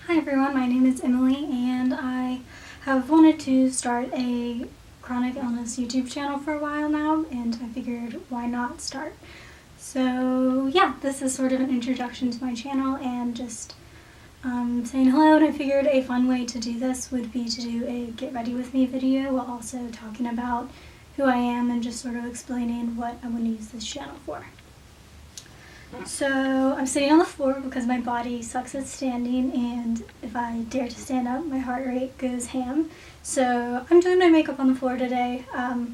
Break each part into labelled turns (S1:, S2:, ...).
S1: Hi everyone, my name is Emily and I have wanted to start a chronic illness YouTube channel for a while now, and I figured why not start. So yeah, this is sort of an introduction to my channel and just saying hello, and I figured a fun way to do this would be to do a get ready with me video while also talking about who I am and just sort of explaining what I want to use this channel for. So I'm sitting on the floor because my body sucks at standing, and if I dare to stand up, my heart rate goes ham. So I'm doing my makeup on the floor today. My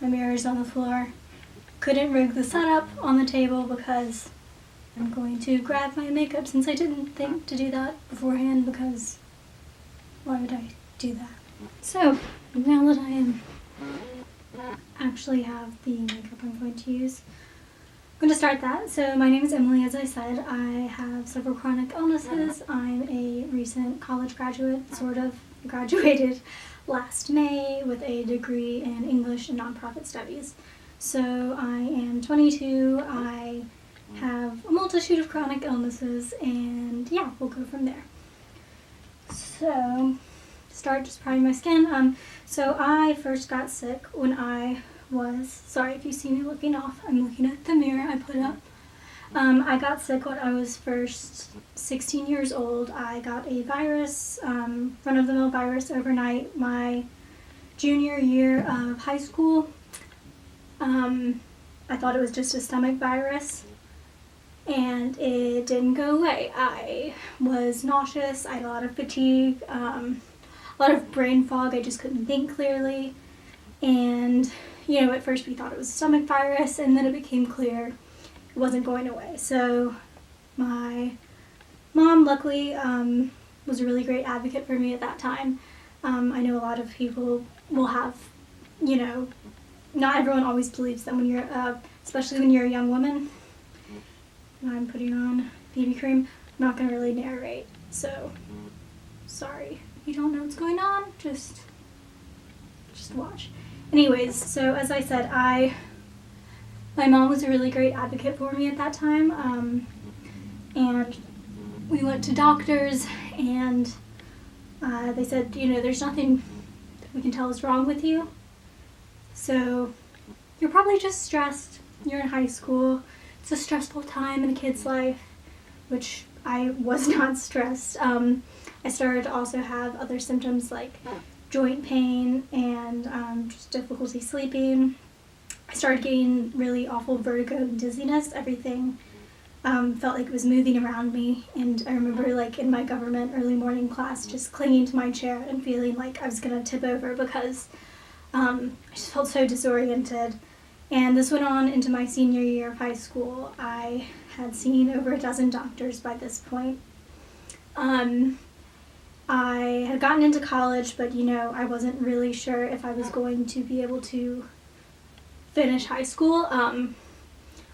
S1: mirror's on the floor. Couldn't rig the setup on the table because I'm going to grab my makeup, since I didn't think to do that beforehand, because why would I do that? So now that I actually have the makeup I'm going to use, I'm going to start that. So my name is Emily, as I said. I have several chronic illnesses. I'm a recent college graduate, sort of. Graduated last May with a degree in English and Nonprofit Studies. So I am 22, I have a multitude of chronic illnesses, and yeah, we'll go from there. So, start just priming my skin. So I first got sick when I was, sorry if you see me looking off, I'm looking at the mirror I put up. I got sick when I was first 16 years old. I got a virus, run-of-the-mill virus, overnight my junior year of high school. I thought it was just a stomach virus, and it didn't go away. I was nauseous, I had a lot of fatigue, a lot of brain fog, I just couldn't think clearly, and at first we thought it was a stomach virus, and then it became clear it wasn't going away. So my mom, luckily, was a really great advocate for me at that time. I know a lot of people will have, not everyone always believes that when you're, especially when you're a young woman. I'm putting on BB cream. I'm not going to really narrate, so sorry if you don't know what's going on, just watch. Anyways, so as I said, my mom was a really great advocate for me at that time, and we went to doctors, and they said, there's nothing that we can tell is wrong with you, so you're probably just stressed, you're in high school, it's a stressful time in a kid's life, which I was not stressed. I started to also have other symptoms like joint pain and just difficulty sleeping. I started getting really awful vertigo and dizziness. Everything felt like it was moving around me, and I remember like in my government early morning class just clinging to my chair and feeling like I was going to tip over because I just felt so disoriented. And this went on into my senior year of high school. I had seen over a dozen doctors by this point. I had gotten into college, but I wasn't really sure if I was going to be able to finish high school. I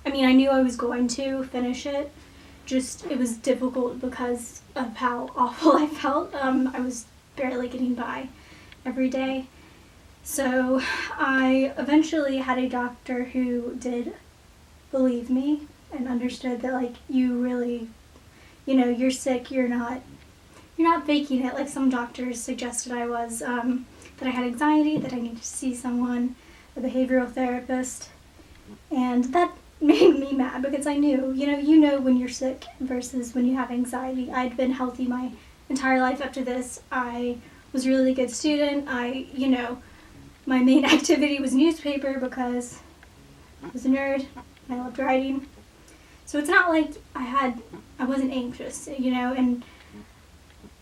S1: knew I was going to finish it, just it was difficult because of how awful I felt. I was barely getting by every day. So I eventually had a doctor who did believe me and understood that, like, you really, you're sick, you're not faking it like some doctors suggested I was, that I had anxiety, that I needed to see someone, a behavioral therapist, and that made me mad because I knew, when you're sick versus when you have anxiety. I'd been healthy my entire life up to this. I was a really good student. My main activity was newspaper because I was a nerd. I loved writing. So it's not like I wasn't anxious, and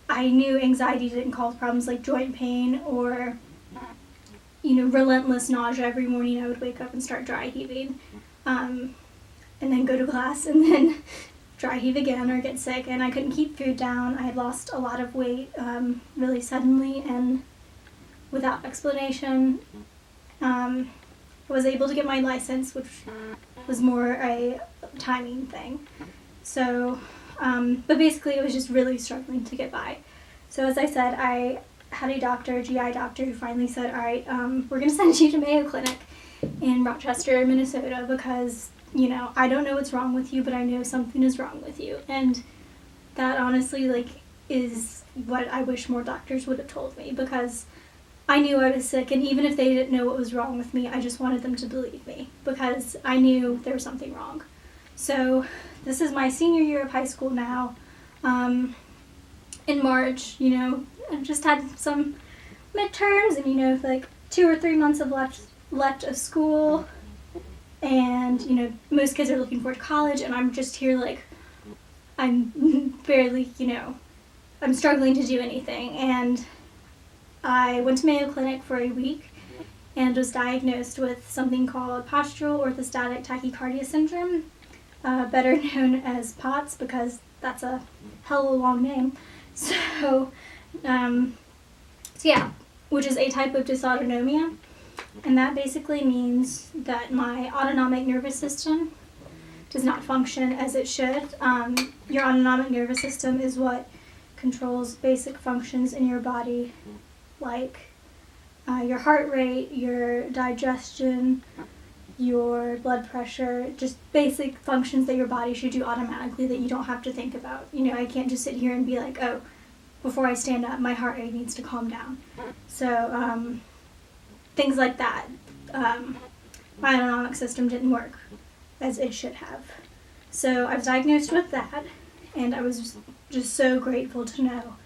S1: I knew anxiety didn't cause problems like joint pain or, relentless nausea. Every morning I would wake up and start dry heaving, and then go to class and then dry heave again or get sick, and I couldn't keep food down. I had lost a lot of weight really suddenly and without explanation. I was able to get my license, which was more a timing thing. So, but basically I was just really struggling to get by. So as I said, I had a doctor, a GI doctor, who finally said, all right, we're going to send you to Mayo Clinic in Rochester, Minnesota, because, I don't know what's wrong with you, but I know something is wrong with you. And that honestly, is what I wish more doctors would have told me, because I knew I was sick, and even if they didn't know what was wrong with me, I just wanted them to believe me because I knew there was something wrong. So this is my senior year of high school now. In March, I just had some midterms, and like 2 or 3 months of left of school, and most kids are looking forward to college, and I'm just here like I'm barely, I'm struggling to do anything. And I went to Mayo Clinic for a week and was diagnosed with something called postural orthostatic tachycardia syndrome, better known as POTS because that's a hell of a long name. So yeah, which is a type of dysautonomia, and that basically means that my autonomic nervous system does not function as it should. Your autonomic nervous system is what controls basic functions in your body, like your heart rate, your digestion, your blood pressure, just basic functions that your body should do automatically that you don't have to think about. I can't just sit here and be like, oh, before I stand up, my heart rate needs to calm down. So things like that. My autonomic system didn't work as it should have. So I was diagnosed with that, and I was just so grateful to know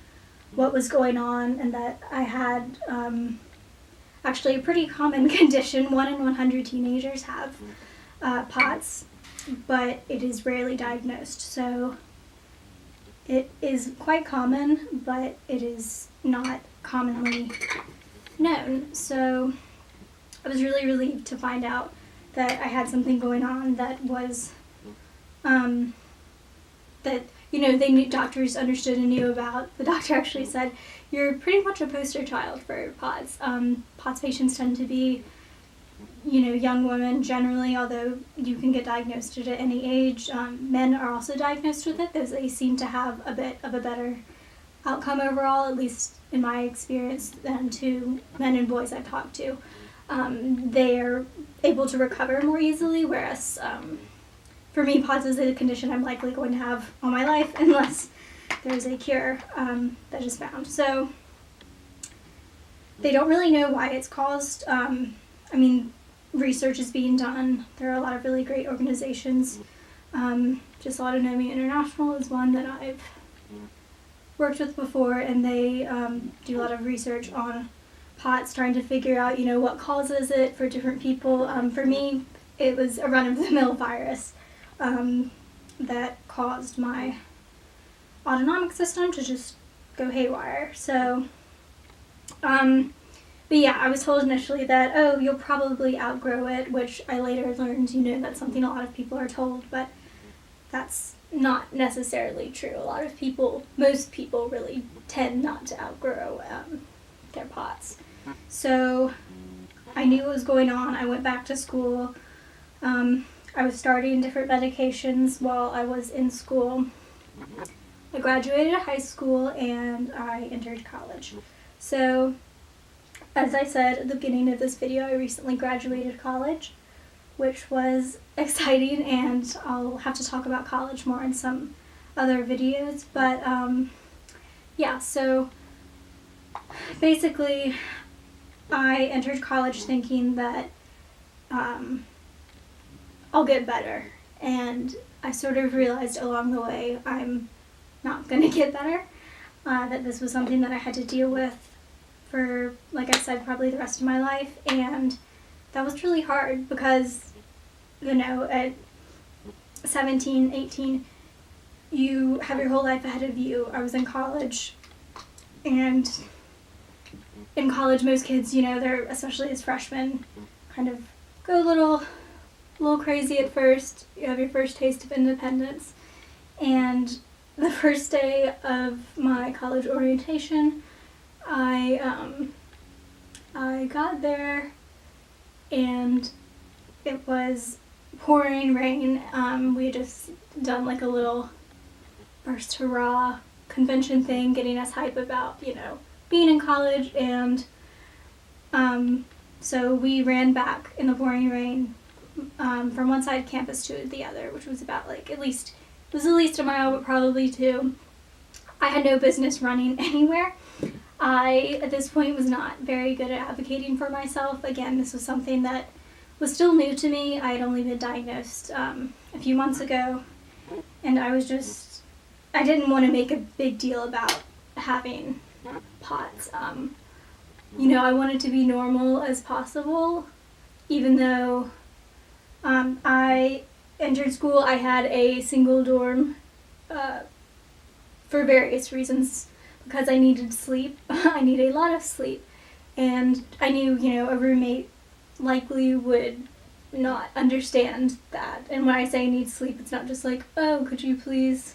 S1: what was going on, and that I had actually a pretty common condition. 1 in 100 teenagers have POTS, but it is rarely diagnosed. So it is quite common, but it is not commonly known. So I was really relieved to find out that I had something going on that was, that, they knew, doctors understood and knew about. The doctor actually said, you're pretty much a poster child for POTS. POTS patients tend to be, young women generally, although you can get diagnosed at any age. Men are also diagnosed with it, though they seem to have a bit of a better outcome overall, at least in my experience, than to men and boys I've talked to. They're able to recover more easily, whereas for me, POTS is a condition I'm likely going to have all my life unless there's a cure that is found. So they don't really know why it's caused. Research is being done. There are a lot of really great organizations. Dysautonomia International is one that I've worked with before, and they do a lot of research on POTS, trying to figure out, what causes it for different people. For me, it was a run-of-the-mill virus that caused my autonomic system to just go haywire. So, but yeah, I was told initially that, oh, you'll probably outgrow it, which I later learned, that's something a lot of people are told, but that's not necessarily true. Most people really tend not to outgrow their POTS. So I knew what was going on. I went back to school. I was starting different medications while I was in school. I graduated high school and I entered college. So, as I said at the beginning of this video, I recently graduated college, which was exciting, and I'll have to talk about college more in some other videos. But yeah, so basically I entered college thinking that I'll get better, and I sort of realized along the way I'm not going to get better, that this was something that I had to deal with for, like I said, probably the rest of my life, and that was really hard because, at 17, 18, you have your whole life ahead of you. I was in college, and in college most kids, they're, especially as freshmen, kind of go a little crazy at first. You have your first taste of independence, and the first day of my college orientation, I got there, and it was pouring rain. We had just done like a little first hurrah convention thing, getting us hype about, being in college, and so we ran back in the pouring rain from one side of campus to the other, which was about at least a mile, but probably 2. I had no business running anywhere. I, at this point, was not very good at advocating for myself. Again, this was something that was still new to me. I had only been diagnosed a few months ago, and I didn't want to make a big deal about having POTS. I wanted to be normal as possible, even though I entered school. I had a single dorm for various reasons, because I needed sleep. I need a lot of sleep, and I knew, a roommate likely would not understand that. And when I say I need sleep, it's not just like, oh, could you please,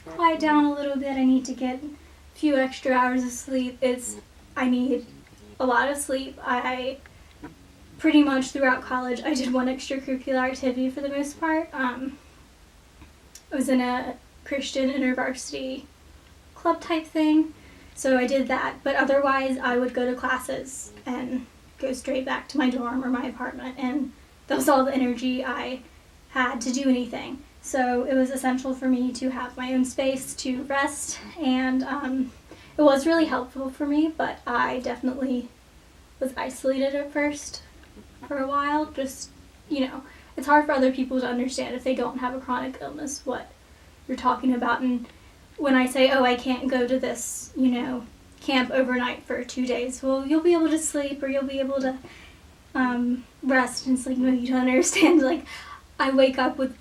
S1: quiet down a little bit. I need to get a few extra hours of sleep. I need a lot of sleep. I pretty much throughout college, I did one extracurricular activity for the most part. I was in a Christian InterVarsity club type thing, so I did that. But otherwise, I would go to classes and go straight back to my dorm or my apartment, and that was all the energy I had to do anything. So it was essential for me to have my own space to rest, and it was really helpful for me, but I definitely was isolated at first for a while. Just, it's hard for other people to understand if they don't have a chronic illness what you're talking about. And when I say, oh, I can't go to this, camp overnight for 2 days, well, you'll be able to sleep or you'll be able to rest. And it's like, no, you don't understand. Like, I wake up with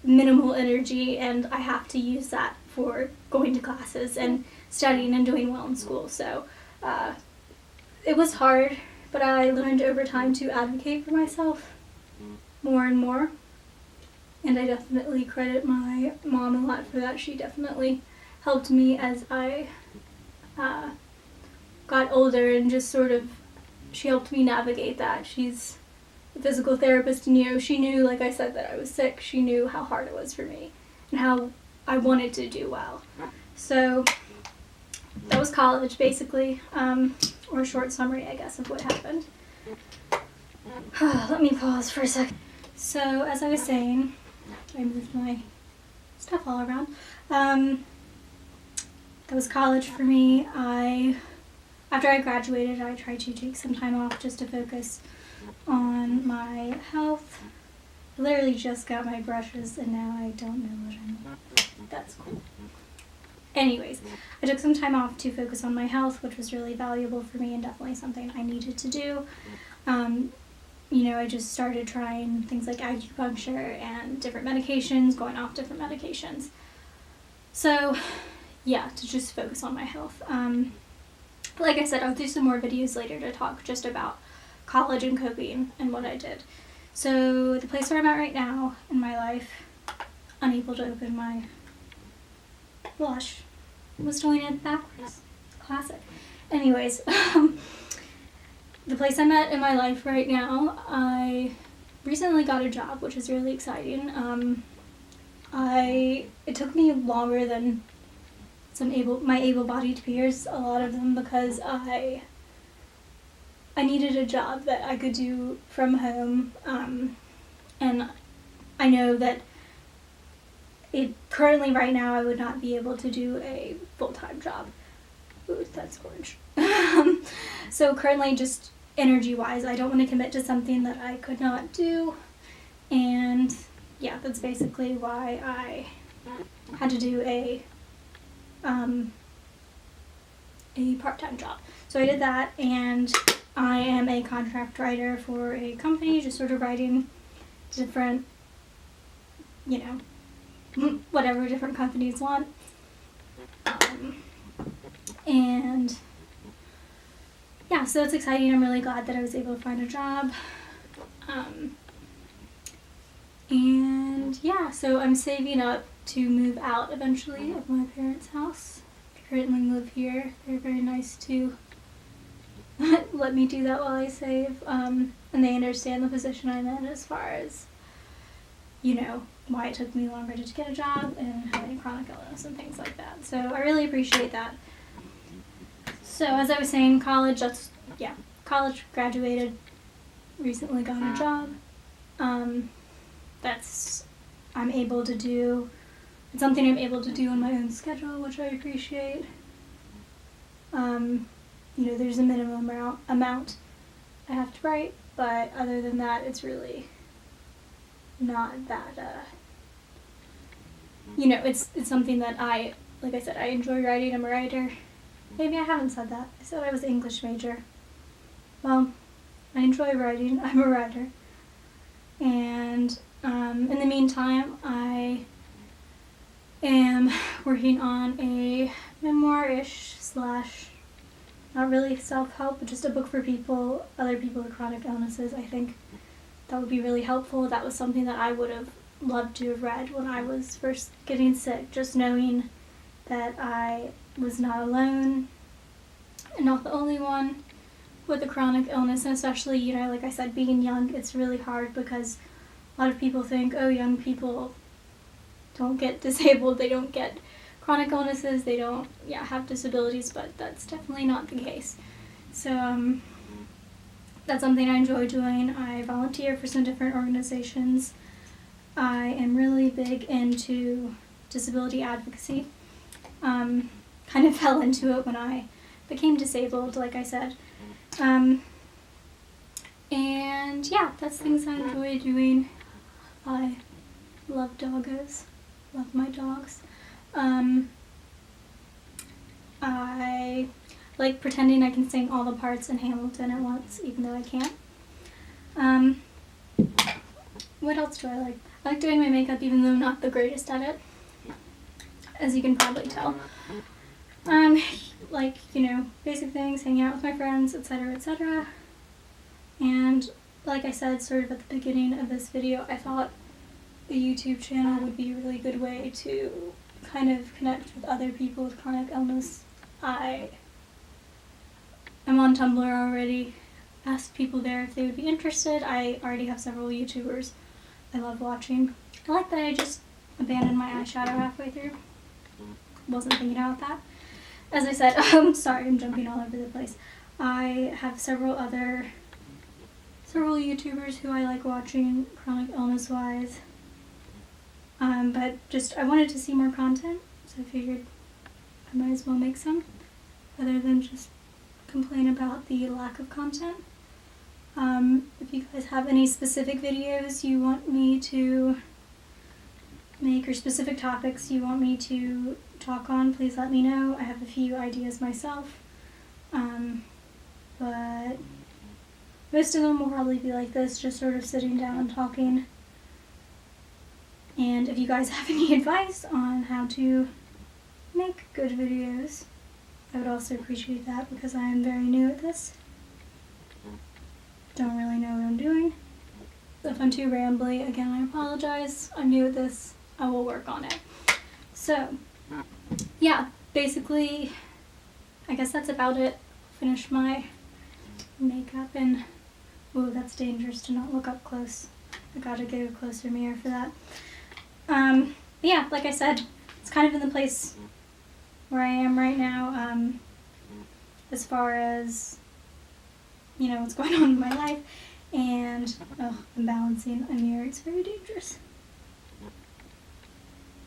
S1: minimal energy, and I have to use that for going to classes and studying and doing well in school. So it was hard, but I learned over time to advocate for myself more and more. And I definitely credit my mom a lot for that. She definitely helped me as I got older, and just she helped me navigate that. She's a physical therapist, and she knew, like I said, that I was sick. She knew how hard it was for me and how I wanted to do well. So that was college, basically, or a short summary, I guess, of what happened. Let me pause for a second. So, as I was saying, I moved my stuff all around. That was college for me. After I graduated, I tried to take some time off just to focus on my health. I literally just got my brushes, and now I don't know what I'm doing. That's cool. Anyways, I took some time off to focus on my health, which was really valuable for me and definitely something I needed to do. I just started trying things like acupuncture and different medications, going off different medications. So, yeah, to just focus on my health. Like I said, I'll do some more videos later to talk just about college and coping and what I did. So, the place where I'm at right now in my life, unable to open my blush, was doing it backwards. Classic. Anyways, the place I'm at in my life right now, I recently got a job, which is really exciting. It took me longer than my able-bodied peers, a lot of them, because I needed a job that I could do from home, and I know that currently right now I would not be able to do a full-time job. Ooh, that's orange. So currently, just energy-wise, I don't want to commit to something that I could not do, and yeah, that's basically why I had to do a part-time job. So I did that, and I am a contract writer for a company, just sort of writing different, whatever different companies want. And yeah, so it's exciting. I'm really glad that I was able to find a job. And yeah, so I'm saving up to move out eventually of my parents' house. I currently live here. They're very nice to let me do that while I save. And they understand the position I'm in as far as, why it took me longer to get a job and having chronic illness and things like that. So I really appreciate that. So as I was saying, college, graduated, recently got a job. I'm able to do it's something I'm able to do on my own schedule, which I appreciate. There's a minimum amount I have to write, but other than that, it's really not that, it's something that like I said, I enjoy writing. I'm a writer. Maybe I haven't said that. I said I was an English major. Well, I enjoy writing. I'm a writer. And in the meantime, I am working on a memoir-ish / not really self-help, but just a book for other people with chronic illnesses. I think that would be really helpful. That was something that I would have loved to have read when I was first getting sick, just knowing that I was not alone and not the only one with a chronic illness, and especially, like I said, being young, it's really hard because a lot of people think, oh, young people don't get disabled, they don't get chronic illnesses, they don't have disabilities, but that's definitely not the case. So that's something I enjoy doing. I volunteer for some different organizations. I am really big into disability advocacy. Kind of fell into it when I became disabled, like I said. And that's things I enjoy doing. I love doggos, love my dogs. I like pretending I can sing all the parts in Hamilton at once, even though I can't. What else do I like? I like doing my makeup, even though I'm not the greatest at it, as you can probably tell. Basic things, hanging out with my friends, etc., etc. And like I said, sort of at the beginning of this video, I thought a YouTube channel would be a really good way to kind of connect with other people with chronic illness. I'm on Tumblr already. Asked people there if they would be interested. I already have several YouTubers I love watching. I like that I just abandoned my eyeshadow halfway through. Wasn't thinking about that. As I said, sorry, I'm jumping all over the place. I have several YouTubers who I like watching chronic illness wise. But just I wanted to see more content, so I figured I might as well make some, rather than just complain about the lack of content. If you guys have any specific videos you want me to make or specific topics you want me to talk on, please let me know. I have a few ideas myself, but most of them will probably be like this, just sort of sitting down and talking. And if you guys have any advice on how to make good videos, I would also appreciate that, because I am very new at this. Don't really know what I'm doing. If I'm too rambly, again, I apologize. I'm new at this. I will work on it. So, basically, I guess that's about it. Finish my makeup and, oh, that's dangerous to not look up close. I gotta get a closer mirror for that. Like I said, it's kind of in the place where I am right now, as far as, what's going on in my life. And, I'm balancing a mirror. It's very dangerous.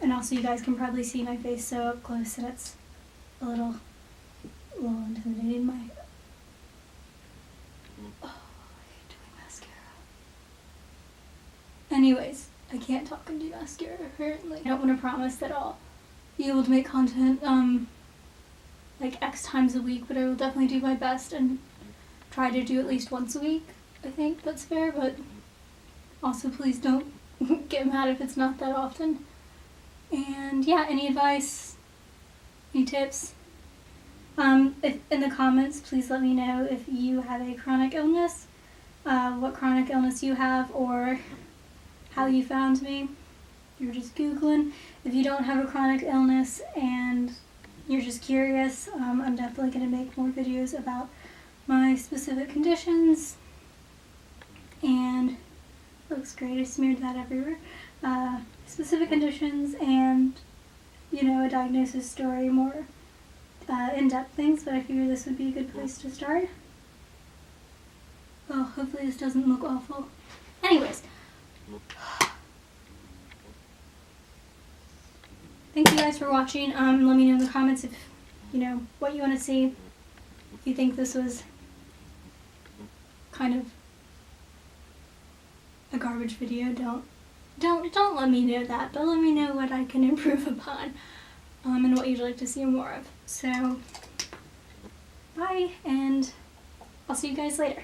S1: And also, you guys can probably see my face so up close that it's a little intimidating. I hate doing mascara. Anyways, I can't talk and do mascara, apparently. I don't want to promise that I'll be able to make content, like X times a week, but I will definitely do my best and try to do at least once a week. I think that's fair, but also please don't get mad if it's not that often. And any advice, any tips? If in the comments, please let me know if you have a chronic illness, what chronic illness you have, or how you found me. You're just Googling. If you don't have a chronic illness and you're just curious, I'm definitely going to make more videos about my specific conditions. And it looks great. I smeared that everywhere. Specific conditions and, a diagnosis story, more in-depth things, but I figured this would be a good place to start. Oh, hopefully this doesn't look awful. Anyways. thank you guys for watching. Let me know in the comments if, you know, what you want to see. If you think this was kind of a garbage video, don't let me know that, but let me know what I can improve upon, and what you'd like to see more of. So, bye, and I'll see you guys later.